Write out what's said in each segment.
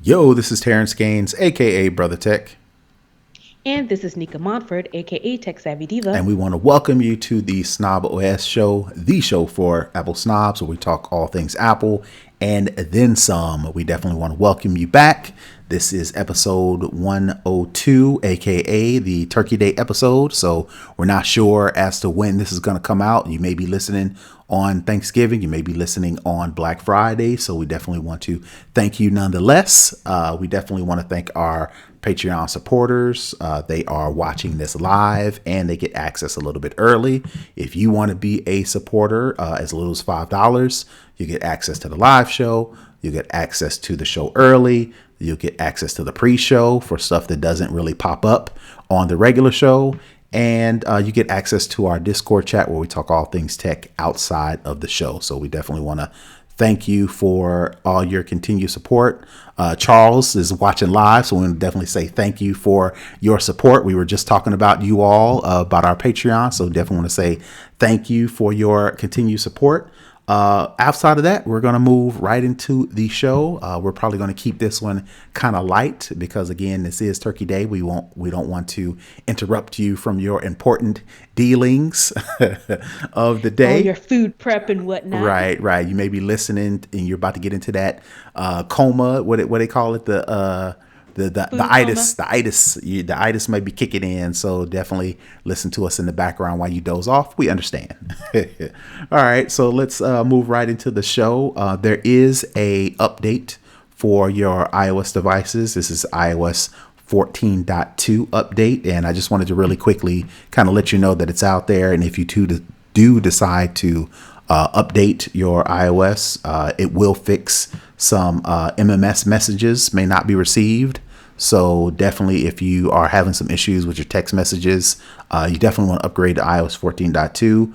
Yo, this is Terrence Gaines, aka Brother Tech, And this is Nika Montford, aka Tech Savvy Diva. and we want to welcome you to the snobOS show, the show for Apple snobs, where we talk all things Apple and then some. We definitely want to welcome you back. This is episode 102, aka the Turkey Day episode. So we're not sure as to when this is going to come out. You may be listening on Thanksgiving. You may be listening on Black Friday. So we definitely want to thank you nonetheless. We definitely want to thank our Patreon supporters. They are watching this live and they get access a little bit early. If you want to be a supporter, as little as $5, you get access to the live show. You get access to the show early. You'll get access to the pre-show for stuff that doesn't really pop up on the regular show. And you get access to our Discord chat where we talk all things tech outside of the show. So we definitely want to thank you for all your continued support. Charles is watching live, so we want to definitely say thank you for your support. We were just talking about you all, about our Patreon, so definitely want to say thank you for your continued support. Outside of that, we're going to move right into the show. We're probably going to keep this one kind of light because, again, this is Turkey Day. We don't want to interrupt you from your important dealings of the All day. your food prep and whatnot. Right. You may be listening and you're about to get into that coma. What they call it, the Food itis, coma. the itis may be kicking in. So definitely listen to us in the background while you doze off. We understand. All right, so let's move right into the show. There is a update for your iOS devices. This is iOS 14.2 update, and I just wanted to really quickly kind of let you know that it's out there. And if you do decide to update your iOS, it will fix some MMS messages may not be received. So definitely, if you are having some issues with your text messages, you definitely want to upgrade to iOS 14.2.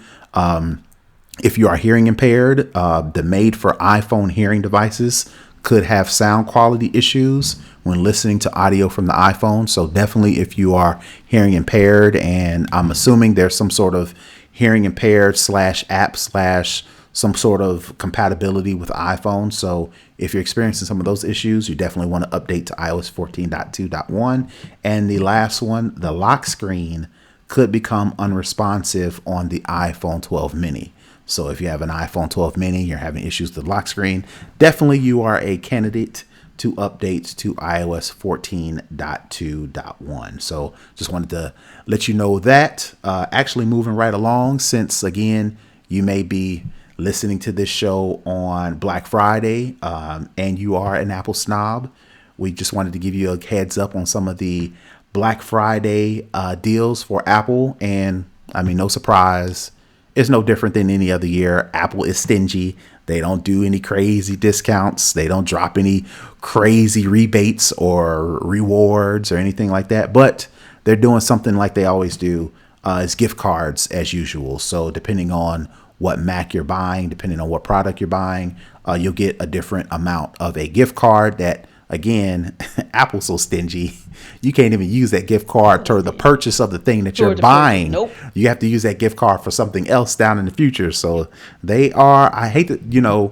If you are hearing impaired, the made for iPhone hearing devices could have sound quality issues when listening to audio from the iPhone. So definitely, if you are hearing impaired, and I'm assuming there's some sort of hearing impaired slash app slash some sort of compatibility with iPhone. So if you're experiencing some of those issues, you definitely want to update to iOS 14.2.1. And the last one, the lock screen could become unresponsive on the iPhone 12 mini. So if you have an iPhone 12 mini, you're having issues with the lock screen, definitely you are a candidate to update to iOS 14.2.1. So just wanted to let you know that. Actually moving right along, since again, you may be listening to this show on Black Friday, and you are an Apple snob, we just wanted to give you a heads up on some of the Black Friday deals for Apple. And I mean, no surprise, it's no different than any other year. Apple is stingy. They don't do any crazy discounts. They don't drop any crazy rebates or rewards or anything like that. But they're doing something like they always do, is gift cards as usual. So depending on what Mac you're buying, depending on what product you're buying, you'll get a different amount of a gift card that, again, Apple's so stingy. You can't even use that gift card toward the purchase of the thing that you're Toward the purchase. buying. Nope. You have to use that gift card for something else down in the future. So they are, I hate that,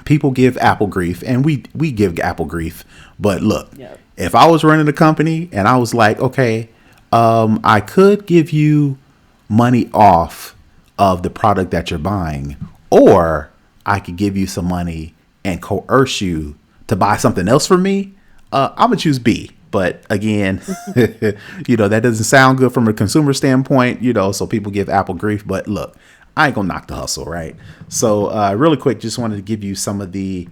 people give Apple grief, and we give Apple grief. But look, Yep. if I was running a company and I was like, okay, I could give you money off of the product that you're buying, or I could give you some money and coerce you to buy something else for me, I'm gonna choose B. But again, that doesn't sound good from a consumer standpoint, so people give Apple grief. But look, I ain't gonna knock the hustle, right? So really quick, just wanted to give you some of the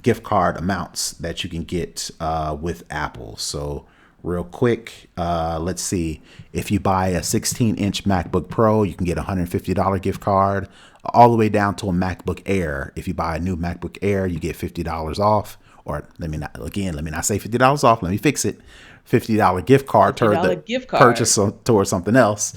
gift card amounts that you can get with Apple. So real quick, let's see. If you buy a 16-inch MacBook Pro, you can get a $150 gift card, all the way down to a MacBook Air. If you buy a new MacBook Air, you get $50 off. Or let me not say $50 off. Let me fix it. $50 gift card toward $50 the gift card. purchase towards something else.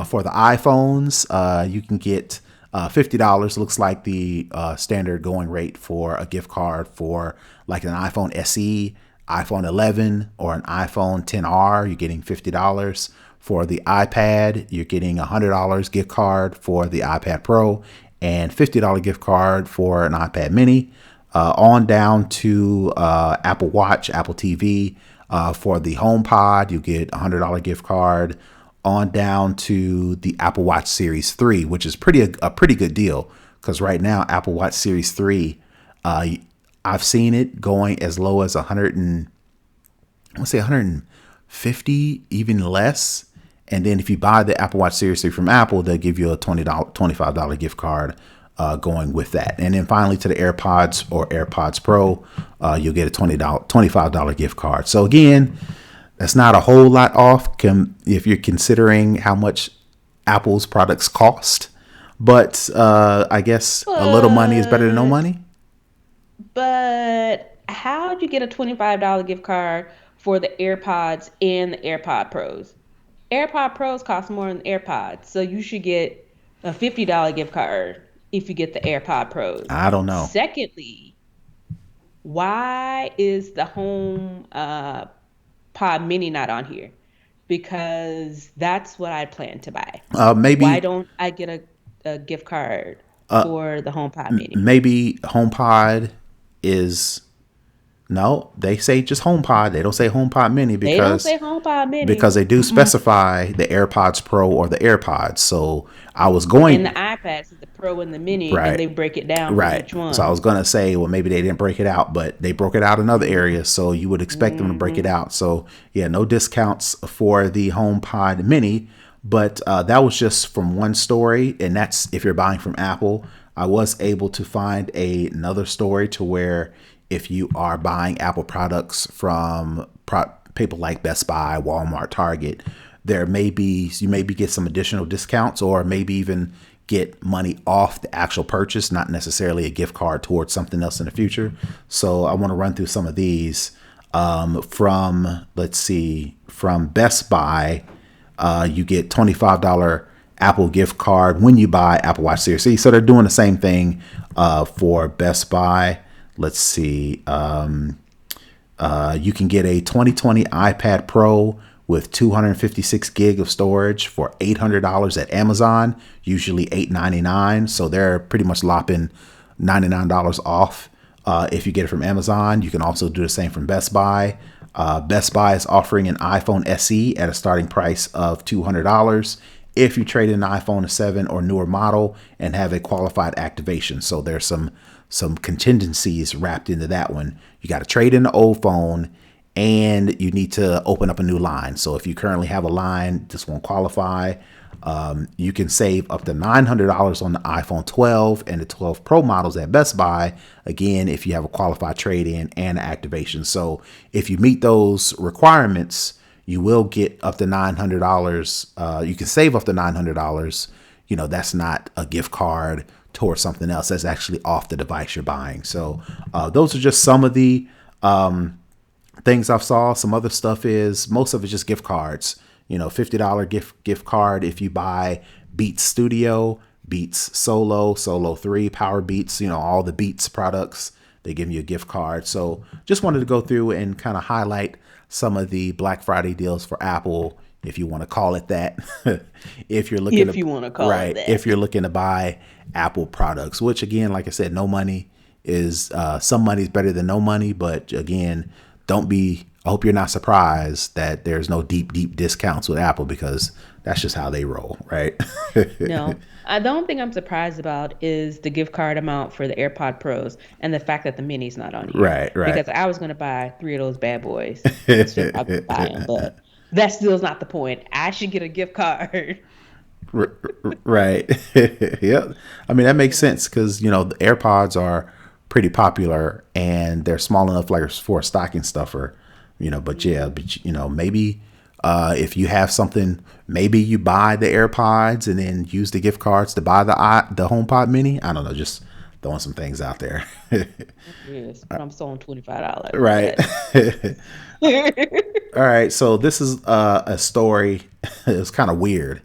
For the iPhones, you can get $50. Looks like the standard going rate for a gift card for like an iPhone SE, iPhone 11, or an iPhone 10R. You're getting $50. For the iPad, you're getting a $100 gift card for the iPad Pro and $50 gift card for an iPad Mini. on down to Apple Watch, Apple TV. For the HomePod, you get a $100 gift card. On down to the Apple Watch Series 3, which is a pretty good deal because right now Apple Watch Series 3, I've seen it going as low as 100 and I want to say 150, even less. And then if you buy the Apple Watch Series 3 from Apple, they'll give you a $25 gift card going with that. And then finally to the AirPods or AirPods Pro, you'll get a $25 gift card. So again, that's not a whole lot off if you're considering how much Apple's products cost. But I guess a little money is better than no money. But how'd you get a $25 gift card for the AirPods and the AirPod Pros? AirPod Pros cost more than AirPods, so you should get a $50 gift card if you get the AirPod Pros. I don't know. Secondly, why is the Home Pod Mini not on here? Because that's what I plan to buy. Maybe Why don't I get a gift card for the Home Pod Mini? maybe HomePod is no. They say just HomePod. They don't say HomePod Mini They don't because say HomePod Mini. because they do specify the AirPods Pro or the AirPods. So I was going And the iPads, the Pro and the Mini, Right. and they break it down for right. each one. So I was gonna say, well, maybe they didn't break it out, but they broke it out in other areas. So you would expect them to break it out. So yeah, no discounts for the HomePod Mini, but that was just from one story, and that's if you're buying from Apple. I was able to find another story to where if you are buying Apple products from people like Best Buy, Walmart, Target, you maybe get some additional discounts or maybe even get money off the actual purchase, not necessarily a gift card towards something else in the future. So I want to run through some of these from Best Buy. You get $25 Apple gift card when you buy Apple Watch Series C. So they're doing the same thing for Best Buy. Let's see. You can get a 2020 iPad Pro with 256 gig of storage for $800 at Amazon, usually $899. So they're pretty much lopping $99 off if you get it from Amazon. You can also do the same from Best Buy. Best Buy is offering an iPhone SE at a starting price of $200 if you trade in an iPhone 7 or newer model and have a qualified activation. So there's some contingencies wrapped into that one. You got to trade in the old phone and you need to open up a new line. So if you currently have a line, this won't qualify. You can save up to $900 on the iPhone 12 and the 12 Pro models at Best Buy. Again, if you have a qualified trade-in and activation. So if you meet those requirements, you will get up to $900. You can save up to $900. That's not a gift card towards something else. That's actually off the device you're buying. So those are just some of the things I've saw. Some other stuff is most of it's just gift cards. $50 gift card if you buy Beats Studio, Beats Solo 3, Power Beats, all the Beats products. They give you a gift card. So just wanted to go through and kind of highlight some of the Black Friday deals for Apple, if you want to call it that. If you're looking if you're looking to buy Apple products, which again, like I said, no money is some money is better than no money. But again, I hope you're not surprised that there's no deep discounts with Apple because that's just how they roll, right? No, I don't think I'm surprised about is the gift card amount for the AirPod Pros and the fact that the Mini's not on here. Right. Because I was going to buy 3 of those bad boys. Instead of buy them, but that still is not the point. I should get a gift card. Right. Yep. I mean, that makes sense because, the AirPods are pretty popular and they're small enough like for a stocking stuffer, maybe if you have something, maybe you buy the AirPods and then use the gift cards to buy the HomePod Mini. I don't know, just throwing some things out there. Yes, but I'm selling $25. Right. All right. So this is a story. It's kind of weird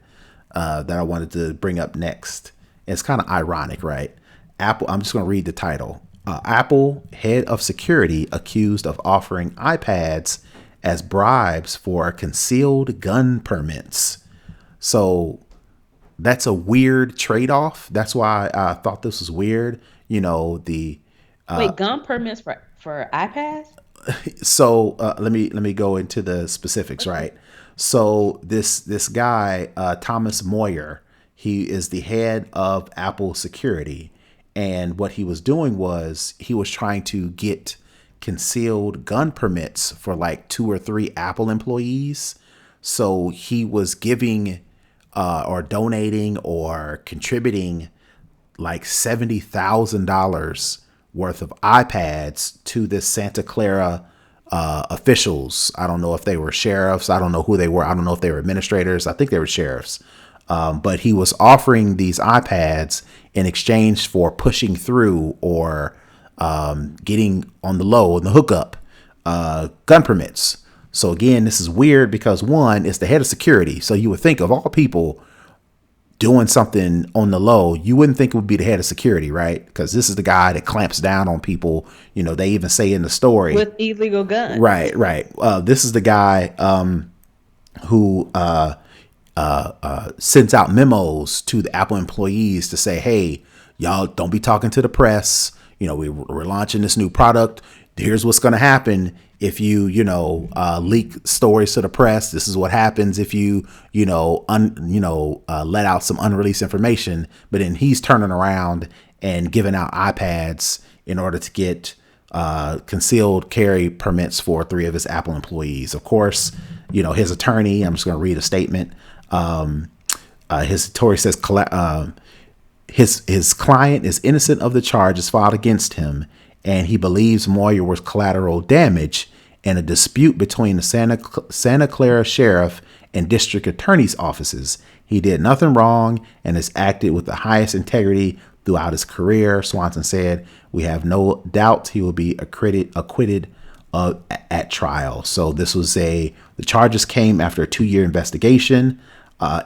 that I wanted to bring up next. It's kind of ironic, right? Apple. I'm just going to read the title. Apple head of security accused of offering iPads as bribes for concealed gun permits. So that's a weird trade-off. That's why I thought this was weird. The Wait, gun permits for iPads? So let me go into the specifics, Okay. right? So this guy, Thomas Moyer, he is the head of Apple security, and what he was doing was he was trying to get concealed gun permits for like two or three Apple employees. So he was giving or donating or contributing like $70,000 worth of iPads to this Santa Clara officials. I don't know if they were sheriffs. I don't know who they were. I don't know if they were administrators. I think they were sheriffs. But he was offering these iPads in exchange for pushing through or getting on the low, in the hookup, gun permits. So again, this is weird because one, it's the head of security. So you would think of all people doing something on the low, you wouldn't think it would be the head of security, right? Because this is the guy that clamps down on people. You know, they even say in the story, With illegal guns. right, right. This is the guy who sends out memos to the Apple employees to say, hey, y'all don't be talking to the press. You know, we're launching this new product. Here's what's going to happen if you, leak stories to the press. This is what happens if you, let out some unreleased information. But then he's turning around and giving out iPads in order to get concealed carry permits for three of his Apple employees. Of course, his attorney, I'm just going to read a statement. His attorney says his client is innocent of the charges filed against him, and he believes Moyer was collateral damage in a dispute between the Santa Clara Sheriff and District Attorney's offices. He did nothing wrong and has acted with the highest integrity throughout his career, Swanson said. We have no doubt he will be acquitted at trial. So this was the charges came after a 2-year investigation.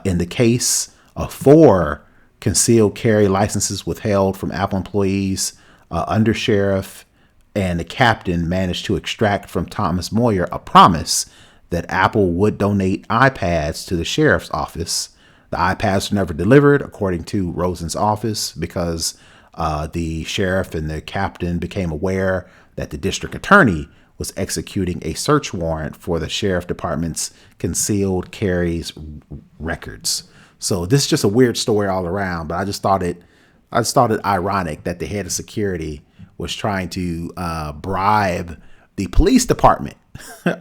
In the case of 4 concealed carry licenses withheld from Apple employees, under sheriff and the captain managed to extract from Thomas Moyer a promise that Apple would donate iPads to the sheriff's office. The iPads were never delivered, according to Rosen's office, because the sheriff and the captain became aware that the district attorney was executing a search warrant for the sheriff department's concealed carries records. So this is just a weird story all around, but I just thought it ironic that the head of security was trying to bribe the police department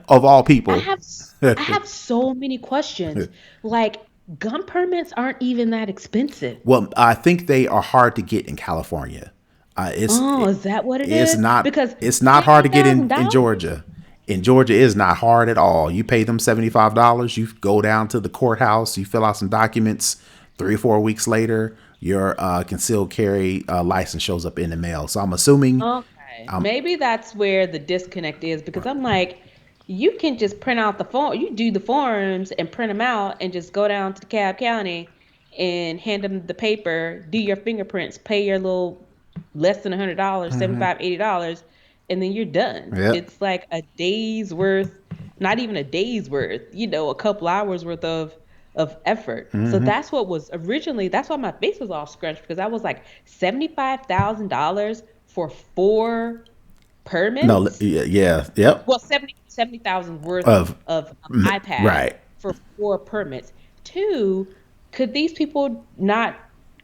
of all I people. have I have so many questions. Like, gun permits aren't even that expensive. Well, I think they are hard to get in California. Oh, is that what it It's is? not Because it's not hard fifty to get thousand in dollars. Georgia. In Georgia, it is not hard at all. You pay them $75. You go down to the courthouse. You fill out some documents. 3 or 4 weeks later, your concealed carry license shows up in the mail. So I'm assuming. Okay, Um, maybe that's where the disconnect is because I'm like, you can just print out the form, you do the forms and print them out and just go down to the cab county and hand them the paper, do your fingerprints, pay your little less than $100, 75, $80, and then you're done. yep. It's like a day's worth, not even a day's worth, a couple hours worth of effort. So that's what was originally, that's why my face was all scrunched because I was like $75,000 for 4 No. permits. Yeah. Yeah. Yep. Well, 70,000 worth Of of iPads right. for 4 permits. Two, could these people not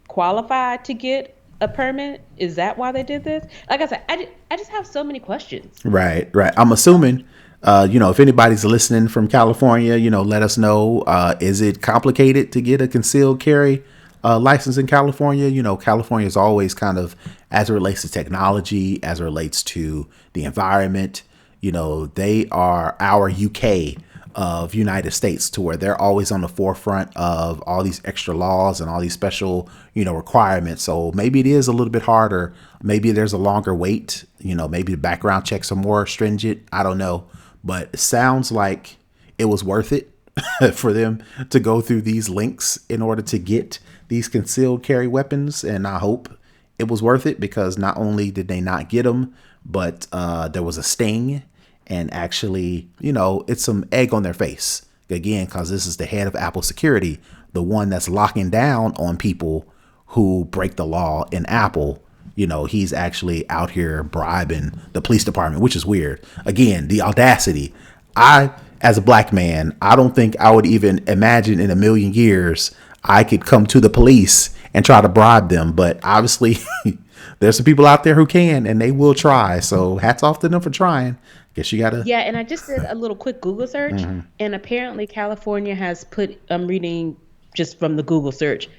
qualify to get a permit? Is that why they did this? Like I said, I just have so many questions. Right, right. I'm assuming, if anybody's listening from California, let us know. Is it complicated to get a concealed carry license in California? California is always kind of, as it relates to technology, as it relates to the environment, they are our UK of United States, to where they're always on the forefront of all these extra laws and all these special, requirements. So maybe it is a little bit harder. Maybe there's a longer wait. Maybe the background checks are more stringent. I don't know, but it sounds like it was worth it for them to go through these links in order to get these concealed carry weapons. And I hope it was worth it, because not only did they not get them, but there was a sting. And actually, it's some egg on their face again, because this is the head of Apple security, the one that's locking down on people who break the law in Apple. he's actually out here bribing the police department, which is weird. Again, the audacity. As a black man, I don't think I would even imagine in a million years I could come to the police and try to bribe them. But obviously, there's some people out there who can, and they will try. So hats off to them for trying. Guess you gotta. Yeah, and I just did a little quick Google search, and apparently California has put, I'm reading just from the Google search,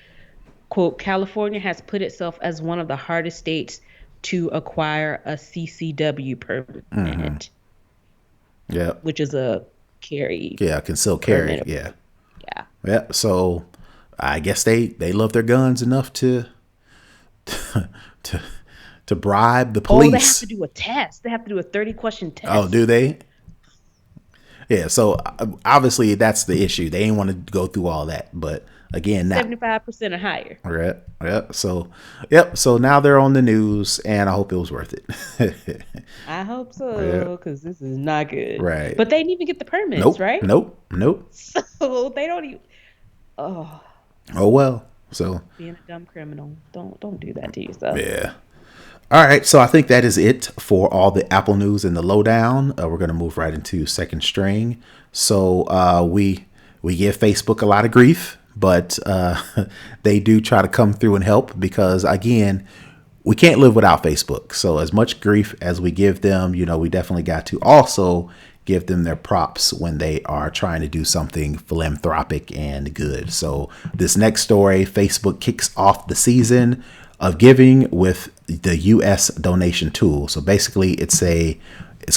quote, California has put itself as one of the hardest states to acquire a CCW permit, Yeah. which is a carry Yeah, concealed carry. permit. Yeah. Yeah. Yeah. So I guess they love their guns enough to to to bribe the Oh, they have police. to do a test. They have to do a 30-question Oh, do test. they? Yeah. So obviously that's the issue. They ain't want to go through all that. But again, that 75% or higher. right. Yeah. So yep. So now they're on the news, and I hope it was worth it. I hope Yeah. so, because this is not good. Right. But they didn't even get the permits, Nope. right? Nope. Nope. So they don't even. Oh, Oh well. So being a dumb criminal. Don't do that to yourself. yeah. All right, so I think that is it for all the Apple news and the lowdown. We're going to move right into second string. So we give Facebook a lot of grief, but they do try to come through and help because, again, we can't live without Facebook. So as much grief as we give them, we definitely got to also give them their props when they are trying to do something philanthropic and good. So this next story, Facebook kicks off the season of giving with the US donation tool. So basically it's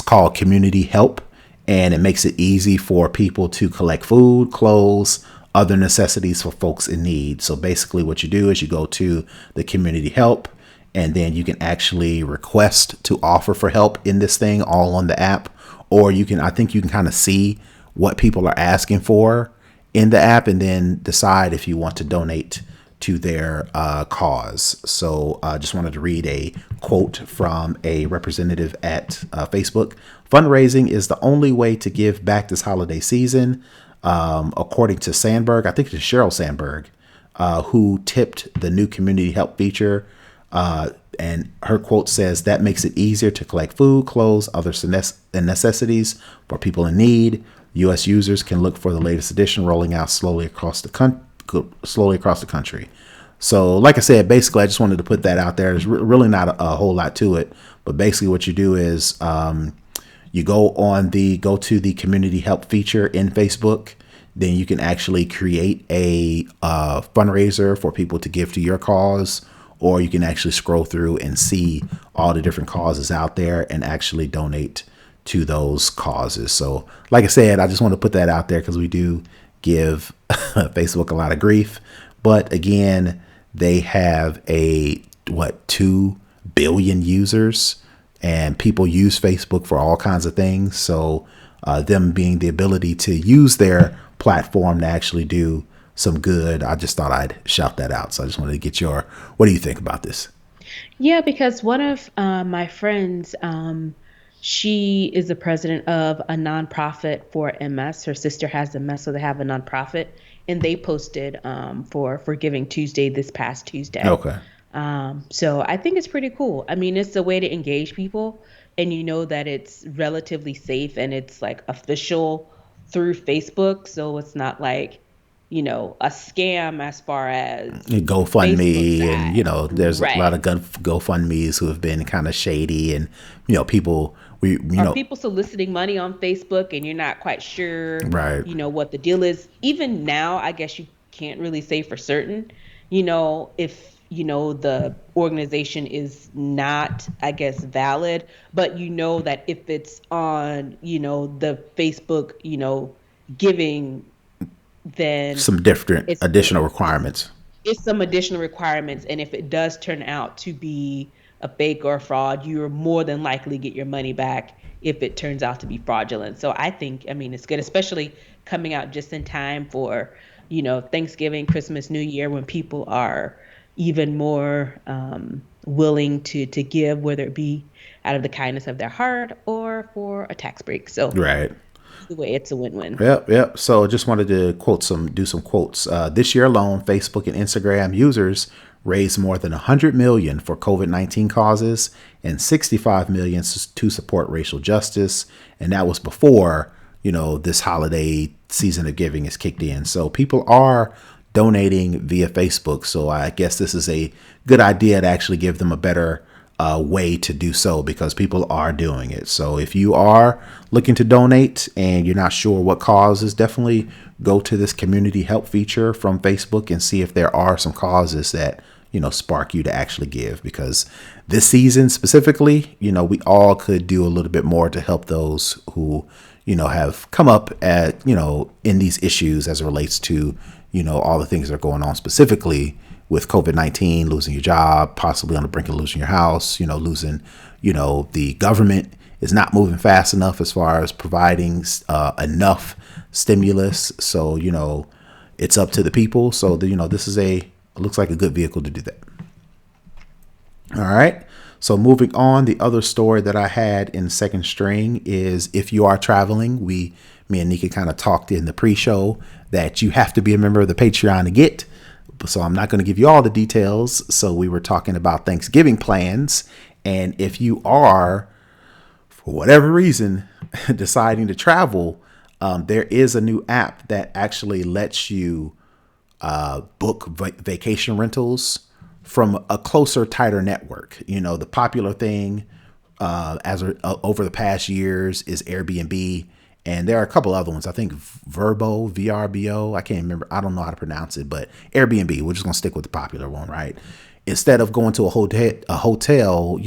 called Community Help, and it makes it easy for people to collect food, clothes, other necessities for folks in need. So basically what you do is you go to the Community Help, and then you can actually request to offer for help in this thing all on the app. Or I think you can kind of see what people are asking for in the app and then decide if you want to donate to their cause. So I just wanted to read a quote from a representative at Facebook. Fundraising is the only way to give back this holiday season. According to Sandberg, I think it's Sheryl Sandberg, who tipped the new community help feature. And her quote says that makes it easier to collect food, clothes, other necessities for people in need. U.S. users can look for the latest edition rolling out slowly across the country. So, like I said, basically, I just wanted to put that out there. There's really not a whole lot to it, but basically, what you do is you go to the community help feature in Facebook. Then you can actually create a fundraiser for people to give to your cause, or you can actually scroll through and see all the different causes out there and actually donate to those causes. So, like I said, I just want to put that out there because we do give Facebook a lot of grief. But again, they have 2 billion users, and people use Facebook for all kinds of things. So them being the ability to use their platform to actually do some good, I just thought I'd shout that out. So I just wanted to get what do you think about this? Yeah, because one of my friends, she is the president of a nonprofit for MS. Her sister has MS, so they have a nonprofit, and they posted for Giving Tuesday this past Tuesday. Okay. So I think it's pretty cool. I mean, it's a way to engage people, and you know that it's relatively safe and it's like official through Facebook, so it's not like a scam as far as Facebook GoFundMe, and side. there's a lot Right. of GoFundMe's who have been kind of shady, and people we Are people soliciting money on Facebook and you're not quite sure, right. what the deal is? Even now, I guess you can't really say for certain, if, the organization is not, I guess, valid, but that if it's on, the Facebook, giving, then Some different it's additional requirements. it's some additional requirements. And if it does turn out to be a fake or a fraud, you're more than likely get your money back if it turns out to be fraudulent. So I think, I mean, it's good, especially coming out just in time for, Thanksgiving, Christmas, New Year, when people are even more willing to give, whether it be out of the kindness of their heart or for a tax break. So Right. either way, it's a win-win. Yep. So just wanted to do some quotes. This year alone, Facebook and Instagram users raised more than 100 million for COVID-19 causes and 65 million to support racial justice. And that was before, this holiday season of giving is kicked in. So people are donating via Facebook. So I guess this is a good idea to actually give them a better way to do so, because people are doing it. So if you are looking to donate and you're not sure what causes, definitely go to this community help feature from Facebook and see if there are some causes that, spark you to actually give, because this season specifically, we all could do a little bit more to help those who, have come up at, in these issues as it relates to, all the things that are going on specifically with COVID-19, losing your job, possibly on the brink of losing your house, losing, the government is not moving fast enough as far as providing enough stimulus. So, it's up to the people. So, this is looks like a good vehicle to do that. All right. So moving on, the other story that I had in second string is if you are traveling, me and Nika kind of talked in the pre-show that you have to be a member of the Patreon to get. So I'm not going to give you all the details. So we were talking about Thanksgiving plans. And if you are, for whatever reason, deciding to travel, there is a new app that actually lets you book vacation rentals from a closer, tighter network. The popular thing over the past years is Airbnb. And there are a couple other ones. I think VRBO. I can't remember. I don't know how to pronounce it, but Airbnb. We're just going to stick with the popular one, right? Instead of going to a hotel,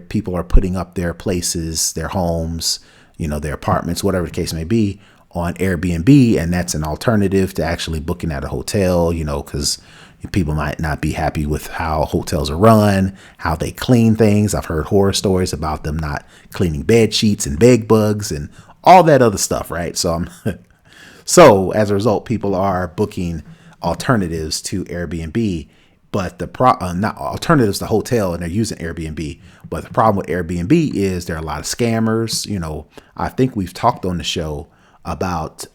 people are putting up their places, their homes, their apartments, whatever the case may be, on Airbnb. And that's an alternative to actually booking at a hotel, because people might not be happy with how hotels are run, how they clean things. I've heard horror stories about them not cleaning bed sheets and bed bugs and all that other stuff, right? So so as a result, people are booking alternatives to Airbnb, but not alternatives to hotel, and they're using Airbnb. But the problem with Airbnb is there are a lot of scammers. I think we've talked on the show about,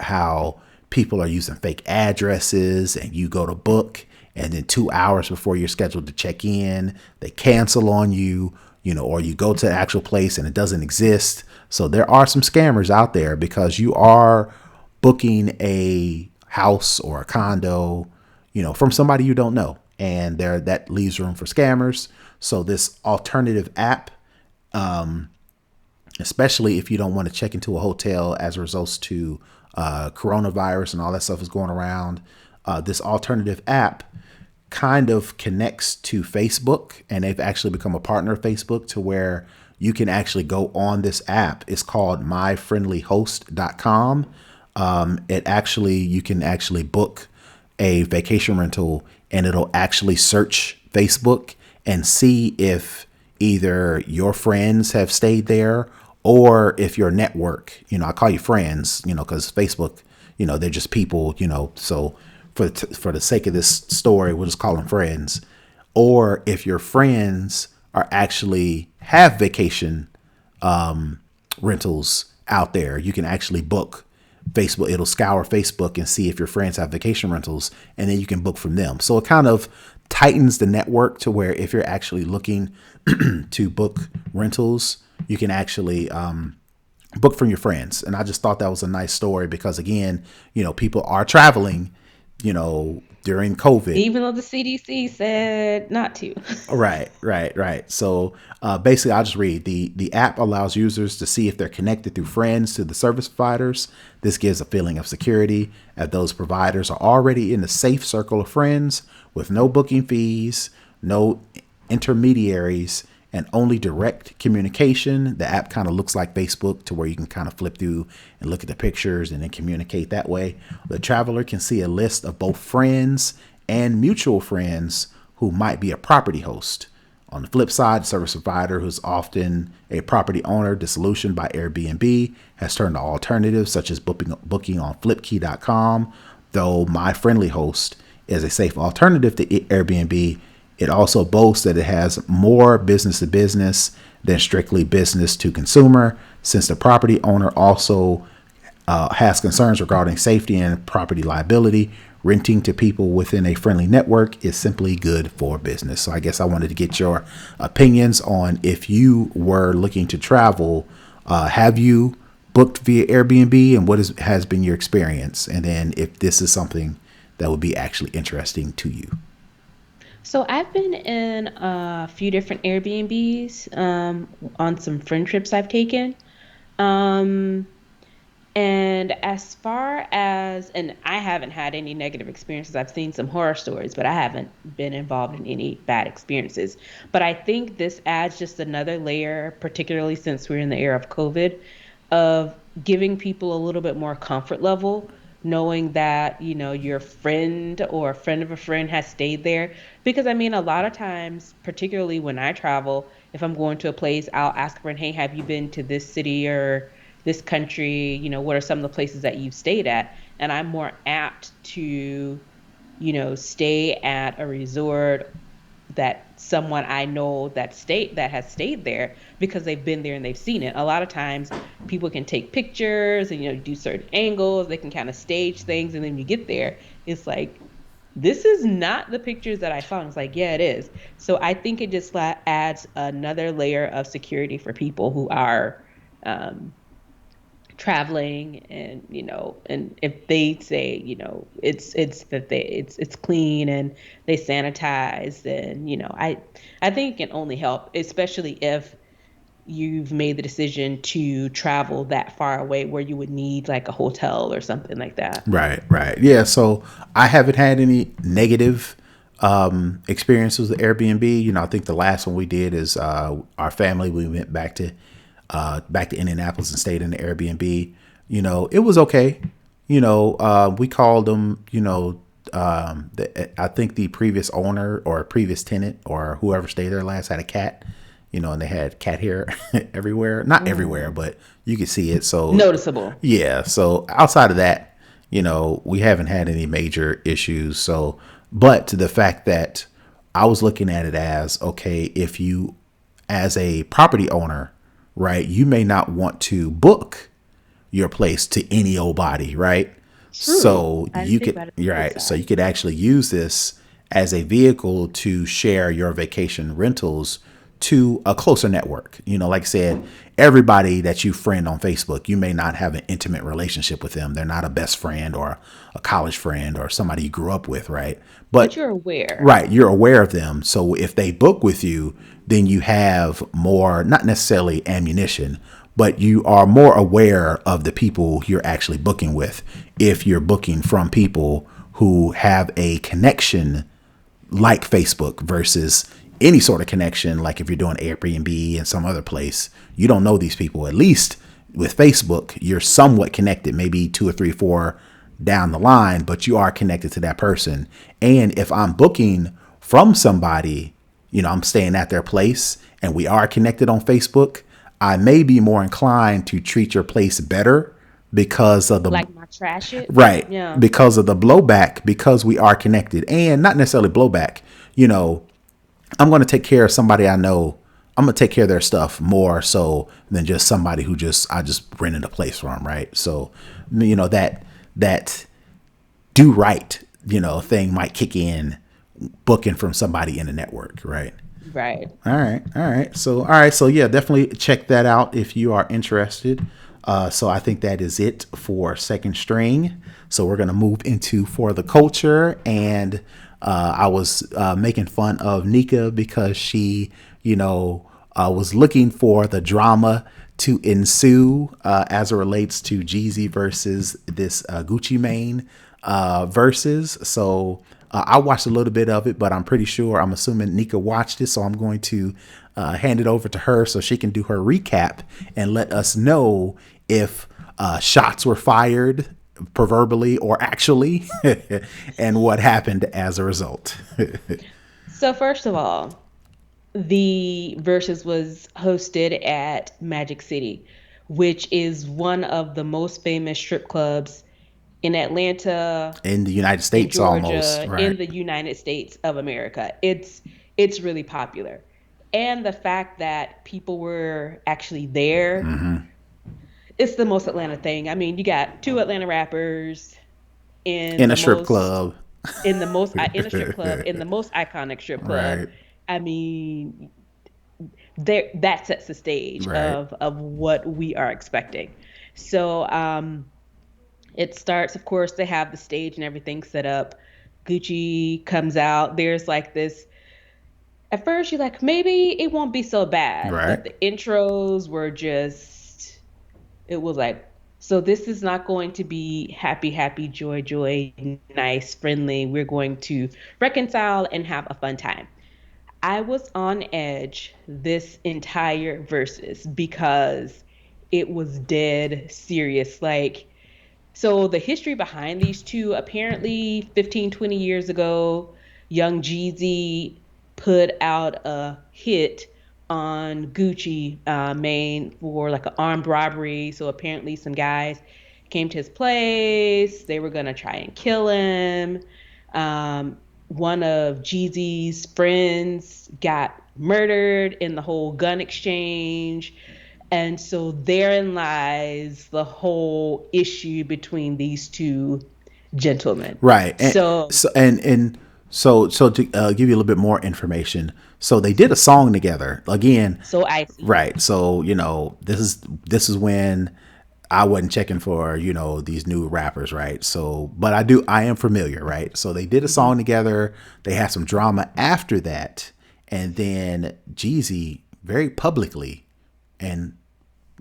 how people are using fake addresses, and you go to book, and then 2 hours before you're scheduled to check in, they cancel on you, or you go to the actual place and it doesn't exist. So there are some scammers out there because you are booking a house or a condo, from somebody you don't know. And that leaves room for scammers. So this alternative app, especially if you don't want to check into a hotel as a result to coronavirus and all that stuff is going around, this alternative app kind of connects to Facebook, and they've actually become a partner of Facebook to where you can actually go on this app. It's called myfriendlyhost.com. You can actually book a vacation rental, and it'll actually search Facebook and see if either your friends have stayed there or if your network, I call you friends, because Facebook, they're just people, so for the sake of this story, we'll just call them friends. Or if your friends are actually have vacation rentals out there, you can actually book Facebook. It'll scour Facebook and see if your friends have vacation rentals, and then you can book from them. So it kind of tightens the network to where if you're actually looking to book rentals, you can actually book from your friends. And I just thought that was a nice story because, again, people are traveling, during COVID. Even though the CDC said not to. Right. So basically, I'll just read. The app allows users to see if they're connected through friends to the service providers. This gives a feeling of security as those providers are already in a safe circle of friends with no booking fees, no intermediaries, and only direct communication. The app kind of looks like Facebook to where you can kind of flip through and look at the pictures and then communicate that way. The traveler can see a list of both friends and mutual friends who might be a property host. On the flip side, the service provider, who's often a property owner, disillusioned by Airbnb, has turned to alternatives such as booking on flipkey.com. Though My Friendly Host is a safe alternative to Airbnb, it also boasts that it has more business to business than strictly business to consumer, since the property owner also has concerns regarding safety and property liability. renting to people within a friendly network is simply good for business. So I guess I wanted to get your opinions on if you were looking to travel, have you booked via Airbnb and has been your experience? And then if this is something that would be actually interesting to you. So I've been in a few different Airbnbs on some friend trips I've taken. Um, And as far as, and I haven't had any negative experiences. I've seen some horror stories, but I haven't been involved in any bad experiences. But I think this adds just another layer, particularly since we're in the era of COVID, of giving people a little bit more comfort level, knowing that, your friend or a friend of a friend has stayed there. Because I mean, a lot of times, particularly when I travel, if I'm going to a place, I'll ask a friend, hey, have you been to this city or this country? What are some of the places that you've stayed at? And I'm more apt to, stay at a resort that someone I know that has stayed there because they've been there and they've seen it. A lot of times people can take pictures and do certain angles, they can kind of stage things, and then you get there, it's like, this is not the pictures that I saw. And it's like, yeah, it is. So I think it just adds another layer of security for people who are um, traveling. And and if they say, it's that it's clean and they sanitize, then I think it can only help, especially if you've made the decision to travel that far away where you would need like a hotel or something like that. Right, right. Yeah, so I haven't had any negative experiences with Airbnb. I think the last one we did is our family. We went back to Indianapolis and stayed in the Airbnb. It was okay. We called them. I think the previous owner or previous tenant or whoever stayed there last had a cat. And they had cat hair everywhere. Not everywhere, Mm. but you could see it. So Noticeable. yeah. So outside of that, we haven't had any major issues. So, but to the fact that I was looking at it as, okay, if you, as a property owner, right, you may not want to book your place to any old body, right? True. So I didn't you think could, about it you're from this right. So side. you could actually use this as a vehicle to share your vacation rentals to a closer network. Like I said, everybody that you friend on Facebook, you may not have an intimate relationship with them. They're not a best friend or a college friend or somebody you grew up with, right? But But you're aware. right, you're aware of them. So if they book with you, then you have more, not necessarily ammunition, but you are more aware of the people you're actually booking with if you're booking from people who have a connection like Facebook versus any sort of connection. Like if you're doing Airbnb and some other place, you don't know these people. At least with Facebook, you're somewhat connected, maybe two or three, four down the line, but you are connected to that person. And if I'm booking from somebody, I'm staying at their place and we are connected on Facebook, I may be more inclined to treat your place better because of the Like my trash it. right, Yeah. because of the blowback, because we are connected, and not necessarily blowback. You know, I'm going to take care of somebody I know. I'm going to take care of their stuff more so than just somebody who I just rented a place from, right? So, that do right, thing might kick in booking from somebody in the network, right? Right. All right. So yeah, definitely check that out if you are interested. So I think that is it for second string. So we're gonna move into for the culture, and I was making fun of Nika because she, was looking for the drama to ensue as it relates to Jeezy versus this Gucci Mane verses. So I watched a little bit of it, but I'm assuming Nika watched it. So I'm going to hand it over to her so she can do her recap and let us know if shots were fired, proverbially or actually, and what happened as a result. So first of all, the versus was hosted at Magic City, which is one of the most famous strip clubs in Atlanta, In the United in States, almost, Georgia, right? in the United States of America. It's really popular. And the fact that people were actually there, it's the most Atlanta thing. I mean, you got two Atlanta rappers, in In a the strip most club. in a strip club, in the most iconic strip club. Right. I mean, there that sets the stage Right. of what we are expecting. So it starts, of course, they have the stage and everything set up. Gucci comes out. There's like this, at first you're like, maybe it won't be so bad, Right. but the intros were just, it was like, so this is not going to be happy, happy, joy, joy, nice, friendly. We're going to reconcile and have a fun time. I was on edge this entire verses because it was dead serious. Like, so the history behind these two, apparently 15, 20 years ago, young Jeezy put out a hit on Gucci Mane for like an armed robbery. So apparently some guys came to his place. They were gonna try and kill him. One of Jeezy's friends got murdered in the whole gun exchange. And so therein lies the whole issue between these two gentlemen. Right. And So, so to give you a little bit more information, so they did a song together again. so icy. Right. So this is when I wasn't checking for these new rappers, right? So, but I am familiar, right? So they did a Hmm. song together. They had some drama after that, and then Jeezy very publicly, and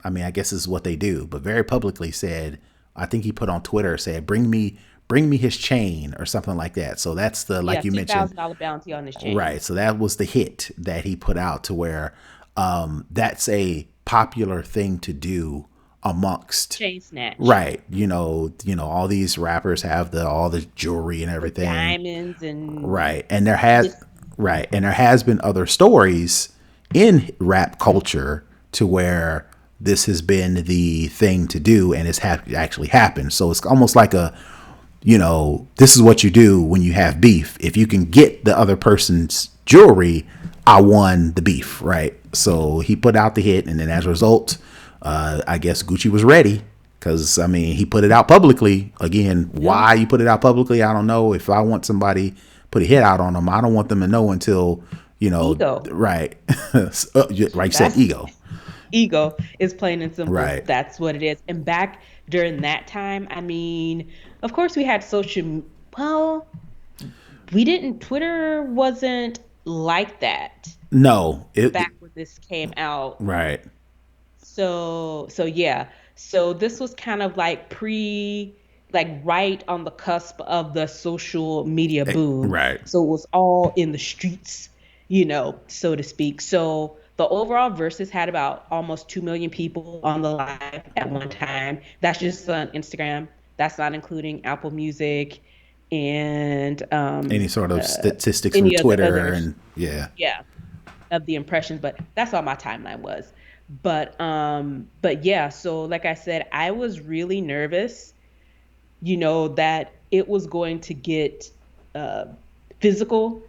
I mean, I guess this is what they do, but very publicly said, I think he put on Twitter, said, bring me his chain or something like that. So that's the, Yeah, like you mentioned, $2,000 bounty on his chain. right. So that was the hit that he put out to where that's a popular thing to do amongst, Chain snatch. right. All these rappers have all the jewelry and The everything. diamonds and Right. And this. there has been other stories in rap culture to where this has been the thing to do and it's actually happened. So it's almost like this is what you do when you have beef. If you can get the other person's jewelry, I won the beef, right? So he put out the hit, and then as a result, I guess Gucci was ready because I mean he put it out publicly. Again, Yeah. why you put it out publicly, I don't know. If I want somebody put a hit out on them, I don't want them to know until Ego. right, right. You said That's ego, ego is plain and simple. right, That's what it is. And back during that time, I mean, of course we had well, we didn't, Twitter wasn't like that no, it back when this came out. right, So yeah. So this was kind of like like right on the cusp of the social media boom. right, So it was all in the streets, so to speak. So the overall versus had about almost 2 million people on the live at one time. That's just on Instagram. That's not including Apple Music and any sort of statistics from any of the Twitter others. and yeah, Yeah, of the impressions, but that's all my timeline was. But yeah, so like I said, I was really nervous, that it was going to get uh physical.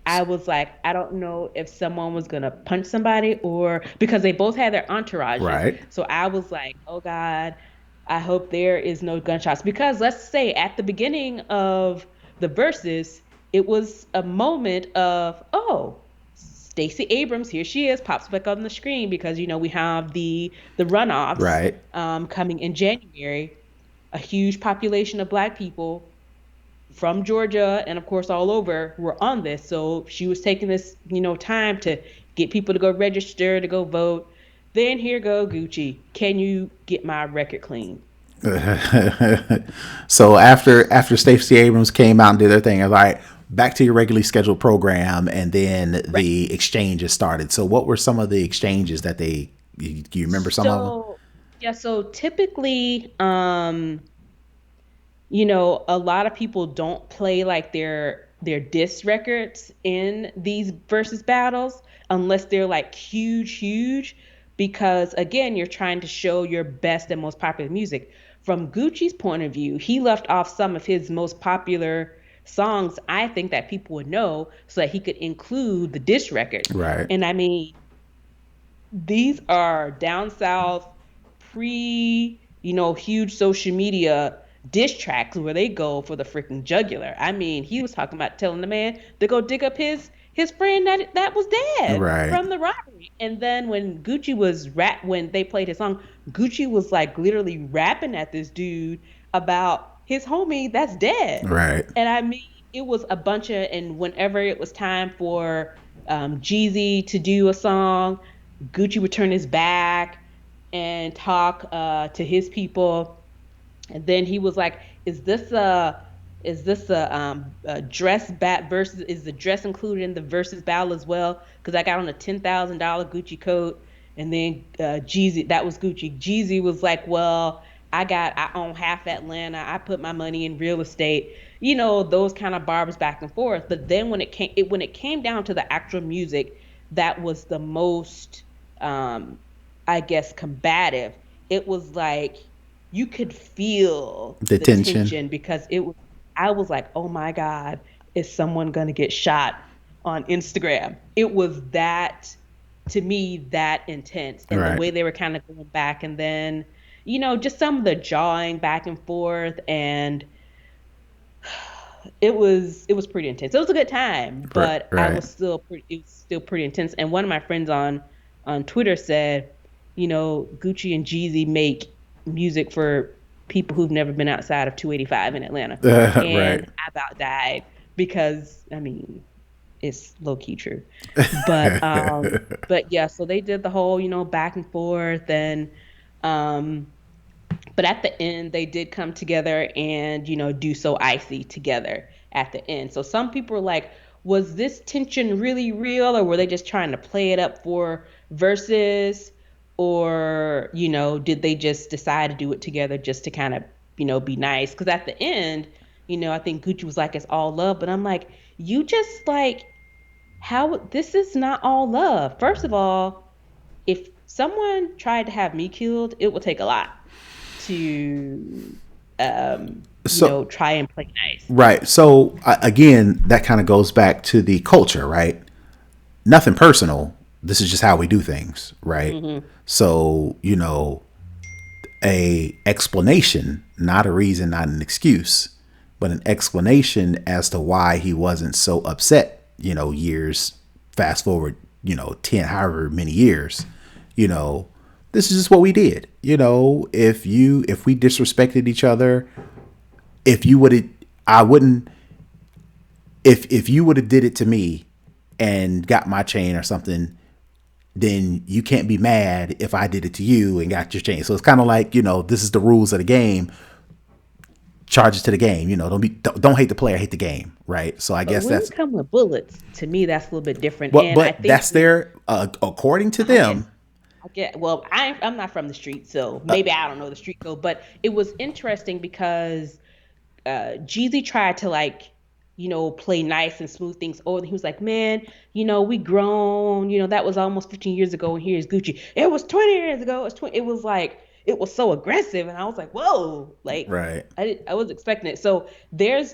I was like, I don't know if someone was gonna punch somebody, or because they both had their entourages. right, So I was like, oh God, I hope there is no gunshots. Because let's say at the beginning of the verses, it was a moment of, oh, Stacey Abrams, here she is, pops back on the screen because we have the runoffs right. coming in January. A huge population of Black people from Georgia and of course all over were on this. So she was taking this, time to get people to go register, to go vote. Then here go Gucci. Can you get my record clean? So after Stacey Abrams came out and did their thing, I was like, back to your regularly scheduled program, and then Right. the exchanges started. So what were some of the exchanges that do you remember some of them? So yeah, so typically, a lot of people don't play like their diss records in these versus battles unless they're like huge, huge, because again, you're trying to show your best and most popular music. From Gucci's point of view, he left off some of his most popular songs, I think, that people would know, so that he could include the diss records. Right, And I mean, these are down south, pre, huge social media. diss tracks where they go for the freaking jugular. I mean, he was talking about telling the man to go dig up his friend that was dead Right. from the robbery. And then when when they played his song, Gucci was like literally rapping at this dude about his homie that's dead. Right. And I mean, it was a bunch of, and whenever it was time for Jeezy to do a song, Gucci would turn his back and talk to his people. And then he was like, is this a dress bat versus, is the dress included in the versus battle as well? Because I got on a $10,000 Gucci coat, and then Jeezy, that was Gucci. Jeezy was like, well, I own half Atlanta. I put my money in real estate. You know, those kind of barbs back and forth. But then when it came down to the actual music, that was the most I guess combative. It was like you could feel The the tension. tension because it was, I was like, "Oh my God, is someone going to get shot on Instagram?" It was that, to me, that intense. And the Right. way they were kind of going back, and then, just some of the jawing back and forth, and it was pretty intense. It was a good time, Right. but Right. it was still pretty intense. And one of my friends on Twitter said, Gucci and Jeezy make music for people who've never been outside of 285 in Atlanta. Right. And I about died because I mean, it's low key true. But yeah, so they did the whole, back and forth, and um but at the end they did come together and do So Icy together at the end. So some people were like, was this tension really real, or were they just trying to play it up for verses, or did they just decide to do it together just to kind of be nice? Because at the end, I think Gucci was like, it's all love, but I'm like, you just like, how, this is not all love. First of all, if someone tried to have me killed, it would take a lot to So try and play nice. right. So again, that kind of goes back to the culture, right? Nothing personal. This is just how we do things, right? Hmm. So, a explanation, not a reason, not an excuse, but an explanation as to why he wasn't so upset, years fast forward, 10, however many years, you know, this is just what we did. If we disrespected each other, if you would have, I wouldn't, if you would have did it to me and got my chain or something, then you can't be mad if I did it to you and got your chain. So it's kind of like, this is the rules of the game. Charges to the game. Don't hate the player, hate the game, right? So I But guess when you that's come with bullets, to me, that's a little bit different. what, And I but think that's their according to I guess them. I get, well, I'm not from the street, so maybe I don't know the street code. But it was interesting because Jeezy tried to like, play nice and smooth things over. And he was like, man, we grown, that was almost 15 years ago. And here's Gucci. It was 20 years ago. It was like, it was so aggressive. And I was like, whoa, like Right, I was expecting it. So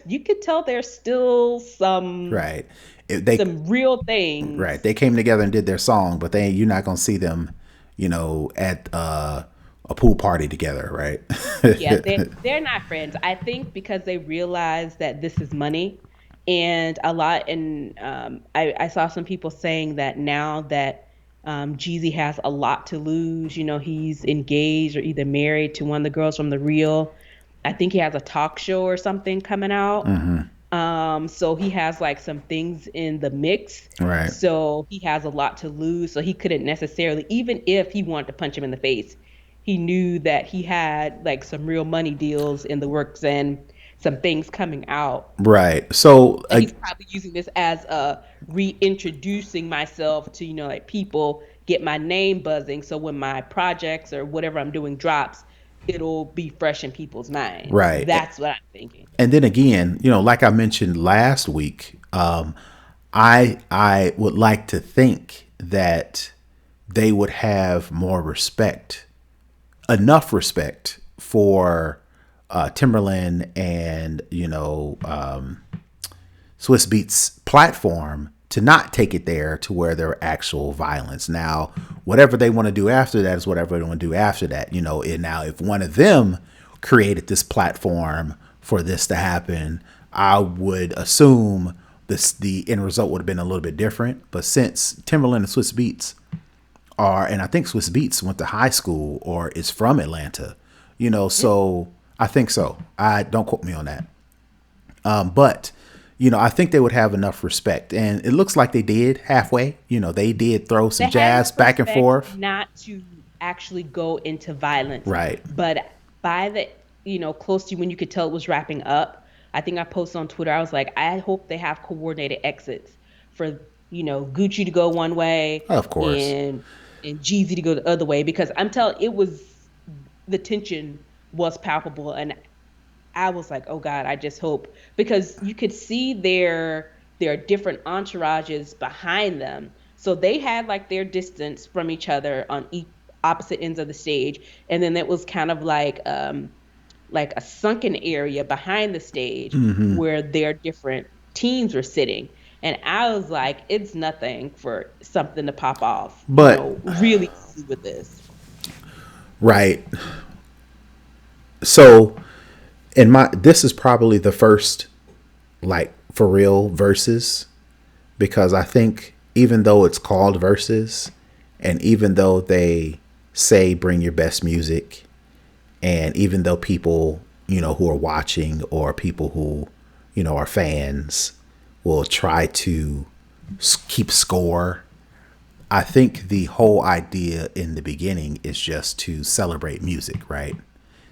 you could tell there's still right. If they some real right, things. they came together and did their song, but you're not gonna see them, at a pool party together, right? Yeah, they're not friends. I think because they realize that this is money, and a lot. And I saw some people saying that now that Jeezy has a lot to lose. He's engaged or either married to one of the girls from the Real. I think he has a talk show or something coming out. So he has like some things in the mix. Right, So he has a lot to lose. So he couldn't necessarily, even if he wanted to punch him in the face, he knew that he had like some real money deals in the works and some things coming out. right. So And he's probably using this as a reintroducing myself to, like people get my name buzzing. So when my projects or whatever I'm doing drops, it'll be fresh in people's minds. right. That's what I'm thinking. And then again, like I mentioned last week, I would like to think that they would have more respect, enough respect for Timberland and Swiss Beats platform to not take it there to where there are actual violence. Now, whatever they want to do after that is whatever they want to do after that. And now if one of them created this platform for this to happen, I would assume the end result would have been a little bit different. But since Timberland and Swiss Beats are, and I think Swiss Beats went to high school or is from Atlanta, so I think so. I don't quote me on that. But I think they would have enough respect, and it looks like they did halfway. They did throw They some had jazz enough back and respect forth. not to actually go into violence, Right. but by the close to when you could tell it was wrapping up, I think I posted on Twitter. I was like, I hope they have coordinated exits for Gucci to go one way Of course. and Jeezy to go the other way, because I'm telling it was the tension was palpable, and I was like, oh God, I just hope, because you could see their different entourages behind them. So they had like their distance from each other on opposite ends of the stage, and then it was kind of like a sunken area behind the stage where their different teams were sitting. And I was like, it's nothing for something to pop off, But really easy with this. right. So in my this is probably the first like for real verses, because I think even though it's called verses, and even though they say bring your best music, and even though people who are watching, or people who are fans, will try to keep score, I think the whole idea in the beginning is just to celebrate music, right?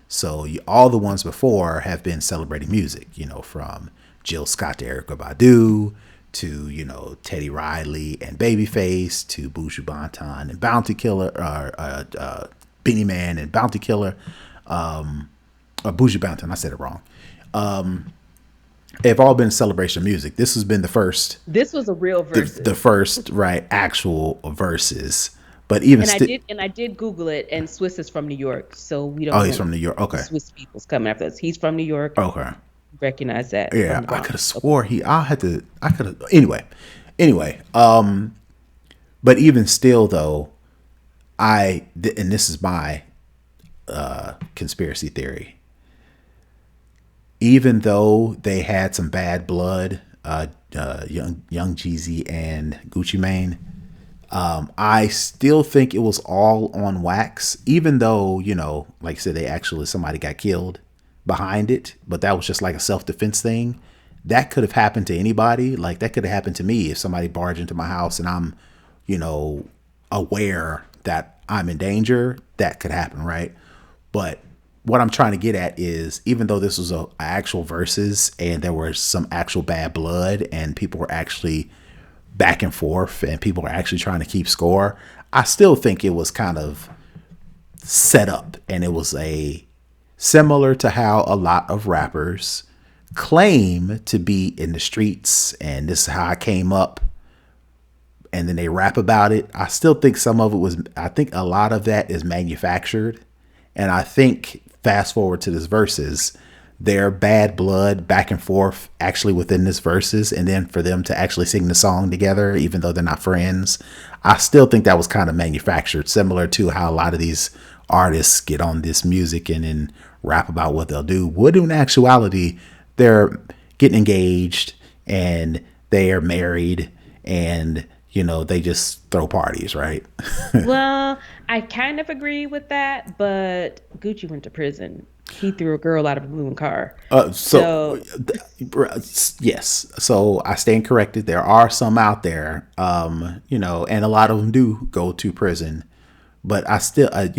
So all the ones before have been celebrating music, from Jill Scott to Erykah Badu to, Teddy Riley and Babyface to Buju Banton and Bounty Killer, Beanie Man and Bounty Killer, or Buju Banton. I said it wrong. They've all been celebration of music. This has been the first, This was a real the versus. first, right, actual verses. But even And I still, did and I did Google it, and Swiss is from New York, so we oh, don't he's want from New York. the Okay. Swiss people's coming after us. He's from New York. Okay. Recognize that from Yeah, the I could have Bronx. Okay. swore I could have, anyway. But even still though, and this is my conspiracy theory, even though they had some bad blood, young Jeezy and Gucci Mane, I still think it was all on wax, even though, like I said, somebody got killed behind it, but that was just like a self-defense thing. That could have happened to anybody. Like that could have happened to me if somebody barged into my house and I'm, you know, aware that I'm in danger. That could happen, right? But what I'm trying to get at is, even though this was a actual versus and there was some actual bad blood and people were actually back and forth and people were actually trying to keep score, I still think it was kind of set up, and it was a similar to how a lot of rappers claim to be in the streets and this is how I came up, and then they rap about it. I still think some of it was, I think a lot of that is manufactured. And I think fast forward to this verses, their bad blood back and forth actually within this verses, and then for them to actually sing the song together, even though they're not friends, I still think that was kind of manufactured, similar to how a lot of these artists get on this music and then rap about what they'll do. Would in actuality, they're getting engaged and they are married, and they just throw parties, right? Well, I kind of agree with that, but Gucci went to prison. He threw a girl out of a moving car. So So yes, so I stand corrected. There are some out there, and a lot of them do go to prison. But I still, I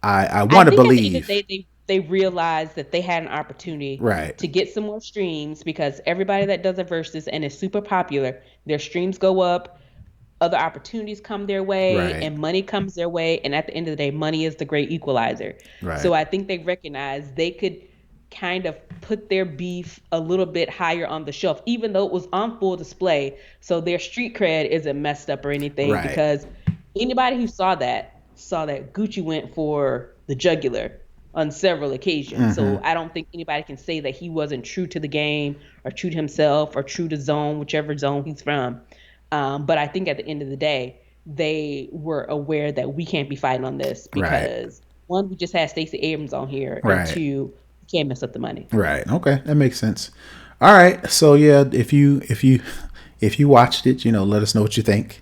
I want to think at the end of the believe, day, they realized that they had an opportunity right, to get some more streams, because everybody that does a versus and is super popular, their streams go up, other opportunities come their way, right, and money comes their way. And at the end of the day, money is the great equalizer. right, So I think they recognized they could kind of put their beef a little bit higher on the shelf, even though it was on full display. So their street cred isn't messed up or anything, right, because anybody who saw that Gucci went for the jugular on several occasions. So I don't think anybody can say that he wasn't true to the game or true to himself or true to zone, whichever zone he's from. But I think at the end of the day, they were aware that we can't be fighting on this, right, because one, we just had Stacey Abrams on here, and Right. two, you can't mess up the money. Right. Okay, that makes sense. All right. So yeah, if you watched it, let us know what you think.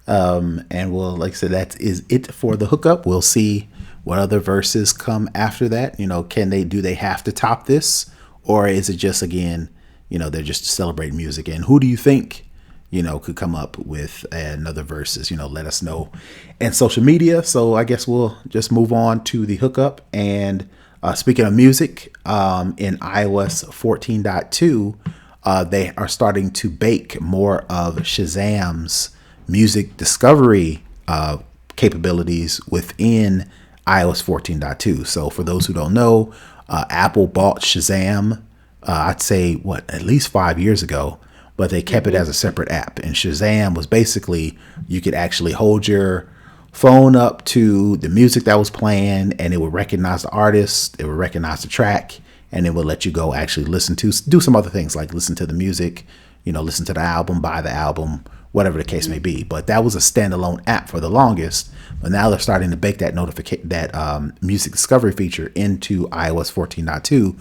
And we'll, like I said, that is it for the hookup. We'll see what other verses come after that. Do they have to top this, or is it just again, they're just celebrating music? And who do you think, could come up with another verses? Let us know and social media. So I guess we'll just move on to the hookup. And speaking of music, in iOS 14.2, they are starting to bake more of Shazam's music discovery capabilities within iOS 14.2. So for those who don't know, Apple bought Shazam, I'd say at least 5 years ago, but they kept it as a separate app. And Shazam was basically, you could actually hold your phone up to the music that was playing, and it would recognize the artist, it would recognize the track, and it would let you go actually do some other things like listen to the music, listen to the album, buy the album, whatever the case may be. But that was a standalone app for the longest. But now they're starting to bake that music discovery feature into iOS 14.2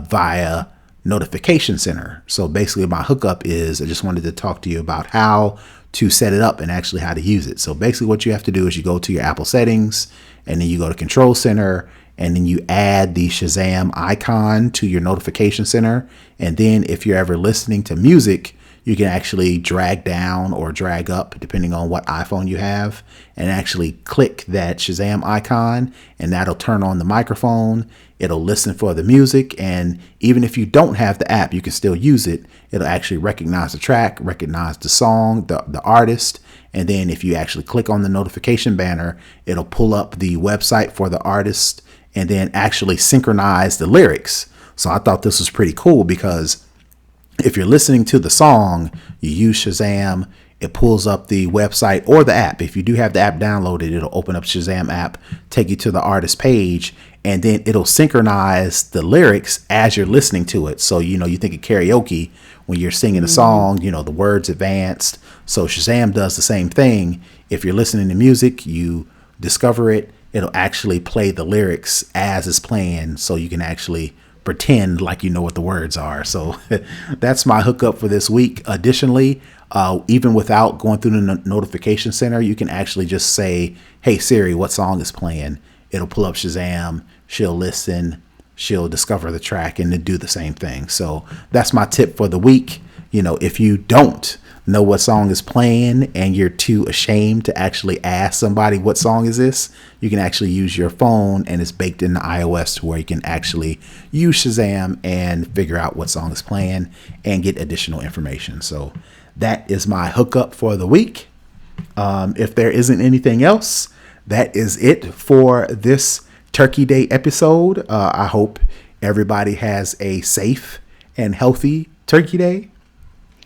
via Notification Center. So basically, my hookup is I just wanted to talk to you about how to set it up and actually how to use it. So basically, what you have to do is you go to your Apple settings, and then you go to Control Center, and then you add the Shazam icon to your Notification Center. And then if you're ever listening to music, you can actually drag down or drag up, depending on what iPhone you have, and actually click that Shazam icon, and that'll turn on the microphone. It'll listen for the music, and even if you don't have the app, you can still use it. It'll actually recognize the track, recognize the song, the artist, and then if you actually click on the notification banner, it'll pull up the website for the artist and then actually synchronize the lyrics. So I thought this was pretty cool because if you're listening to the song, you use Shazam, it pulls up the website or the app. If you do have the app downloaded, it'll open up Shazam app, take you to the artist page, and then it'll synchronize the lyrics as you're listening to it. So, you think of karaoke when you're singing a song, the words advanced. So Shazam does the same thing. If you're listening to music, you discover it, it'll actually play the lyrics as it's playing, so you can actually pretend like you know what the words are. So that's my hookup for this week. Additionally, even without going through the notification center, you can actually just say, hey Siri, what song is playing? It'll pull up Shazam, she'll listen, she'll discover the track, and then do the same thing. So that's my tip for the week. If you don't know what song is playing and you're too ashamed to actually ask somebody what song is this, you can actually use your phone, and it's baked into iOS to where you can actually use Shazam and figure out what song is playing and get additional information. So that is my hookup for the week. If there isn't anything else, that is it for this Turkey Day episode. I hope everybody has a safe and healthy Turkey Day.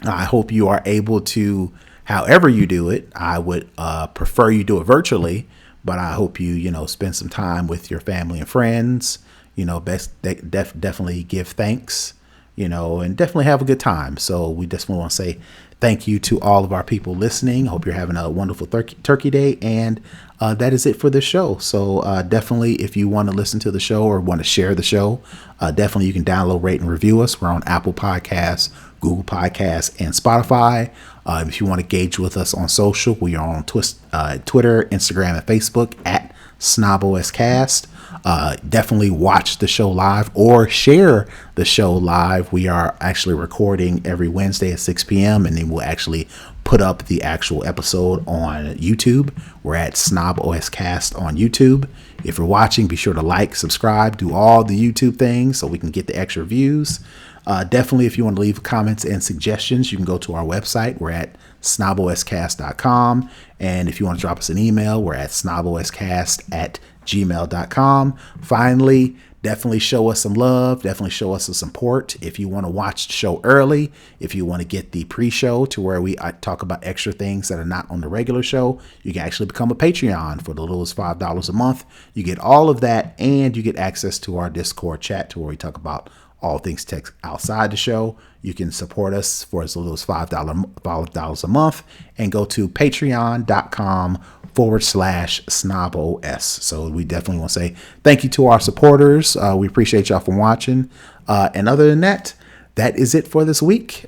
I hope you are able to, however you do it, I would prefer you do it virtually, but I hope you, spend some time with your family and friends, definitely give thanks, and definitely have a good time. So we definitely want to say thank you to all of our people listening. Hope you're having a wonderful Turkey Day. And that is it for this show. So definitely, if you want to listen to the show or want to share the show, definitely you can download, rate, and review us. We're on Apple Podcasts, Google Podcasts, and Spotify. If you want to engage with us on social, we are on Twitter, Instagram, and Facebook at snobOS Cast. Definitely watch the show live or share the show live. We are actually recording every Wednesday at 6 p.m. and then we'll actually put up the actual episode on YouTube. We're at snobOS Cast on YouTube. If you're watching, be sure to like, subscribe, do all the YouTube things so we can get the extra views. Definitely, if you want to leave comments and suggestions, you can go to our website. We're at snoboscast.com. And if you want to drop us an email, we're at snoboscast@gmail.com. Finally, definitely show us some love. Definitely show us some support. If you want to watch the show early, if you want to get the pre-show to where I talk about extra things that are not on the regular show, you can actually become a Patreon for the little as $5 a month. You get all of that, and you get access to our Discord chat to where we talk about all things tech outside the show. You can support us for as little as $5 a month and go to patreon.com patreon.com/snobOS. So we definitely want to say thank you to our supporters. We appreciate y'all for watching. And other than that, that is it for this week.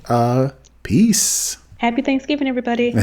Peace. Happy Thanksgiving, everybody.